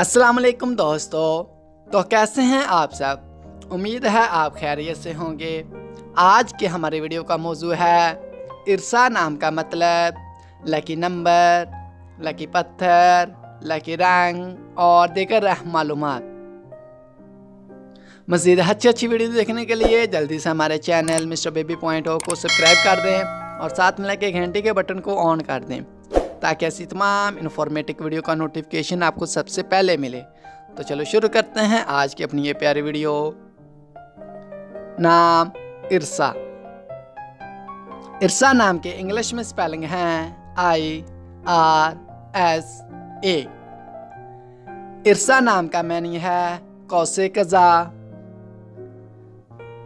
अस्सलाम वालेकुम दोस्तों। तो कैसे हैं आप सब? उम्मीद है आप खैरियत से होंगे। आज के हमारे वीडियो का मौजू है इरसा नाम का मतलब, लकी नंबर, लकी पत्थर, लकी रंग और दीगर मालूमात। मज़ीद अच्छी वीडियो देखने के लिए जल्दी से हमारे चैनल मिस्टर बेबी पॉइंट को सब्सक्राइब कर दें और साथ में लगे घंटे के बटन को ऑन कर दें ताकि ऐसी तमाम इन्फॉर्मेटिव वीडियो का नोटिफिकेशन आपको सबसे पहले मिले। तो चलो शुरू करते हैं आज की अपनी ये प्यारी वीडियो। नाम इरसा। इरसा नाम के इंग्लिश में स्पेलिंग हैं IRSA। इरसा नाम का मीनिंग है कौसे कज़ा,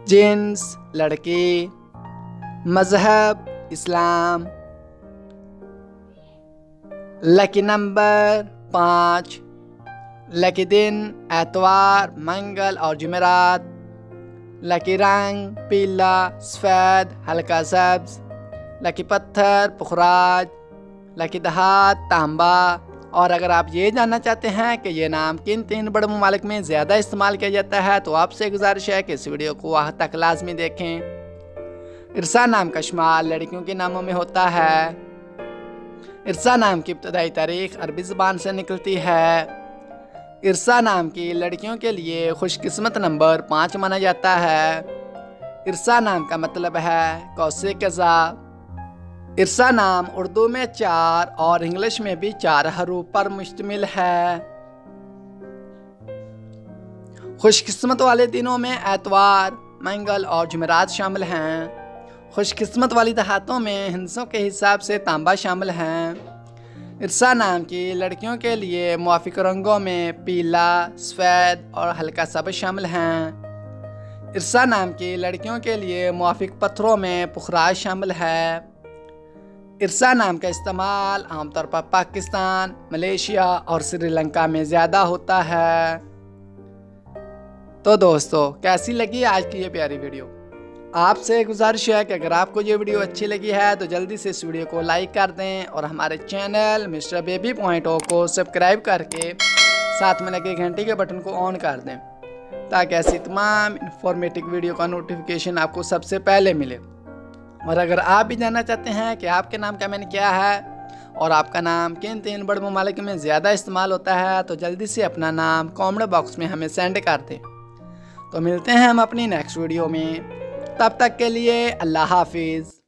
जिन्स लड़की, मजहब इस्लाम, लकी नंबर 5, लकी दिन एतवार, मंगल और जुमेरात, लकी रंग पीला, सफ़ेद, हल्का सब्ज, लकी पत्थर पुखराज, लकी दहात तांबा। और अगर आप ये जानना चाहते हैं कि ये नाम किन 3 बड़े ममालिक में ज़्यादा इस्तेमाल किया जाता है तो आपसे गुजारिश है कि इस वीडियो को वहाँ तक लाजमी देखें। इरसा नाम का शुमार लड़कियों के नामों में होता है। इरसा नाम की इब्तदाई तारीख अरबी ज़बान से निकलती है। इरसा नाम की लड़कियों के लिए खुशकिस्मत नंबर 5 माना जाता है। इरसा नाम का मतलब है कौसे कज़ा। इरसा नाम उर्दू में 4 और इंग्लिश में भी 4 हरूफ पर मुश्तमिल है। खुशकिस्मत वाले दिनों में एतवार, मंगल और जुमेरात शामिल हैं। खुशकिस्मत वाली दहातों में हिंसों के हिसाब से तांबा शामिल हैं। इरसा नाम की लड़कियों के लिए मुआफिक रंगों में पीला, सफ़ेद और हल्का सब्ज़ शामिल हैं। इरसा नाम की लड़कियों के लिए मुआफिक पत्थरों में पुखराज शामिल है। इरसा नाम का इस्तेमाल आमतौर पर पाकिस्तान, मलेशिया और श्रीलंका में ज़्यादा होता है। तो दोस्तों, कैसी लगी आज की ये प्यारी वीडियो? आपसे गुजारिश है कि अगर आपको ये वीडियो अच्छी लगी है तो जल्दी से इस वीडियो को लाइक कर दें और हमारे चैनल मिस्टर बेबी पॉइंट को सब्सक्राइब करके साथ में लगे घंटी के बटन को ऑन कर दें ताकि ऐसी तमाम इन्फॉर्मेटिव वीडियो का नोटिफिकेशन आपको सबसे पहले मिले। और अगर आप भी जानना चाहते हैं कि आपके नाम का मीनिंग क्या है और आपका नाम किन 3 बड़े ममालिक में ज़्यादा इस्तेमाल होता है तो जल्दी से अपना नाम कमेंट बॉक्स में हमें सेंड कर दें। तो मिलते हैं हम अपनी नेक्स्ट वीडियो में, तब तक के लिए अल्लाह हाफिज़।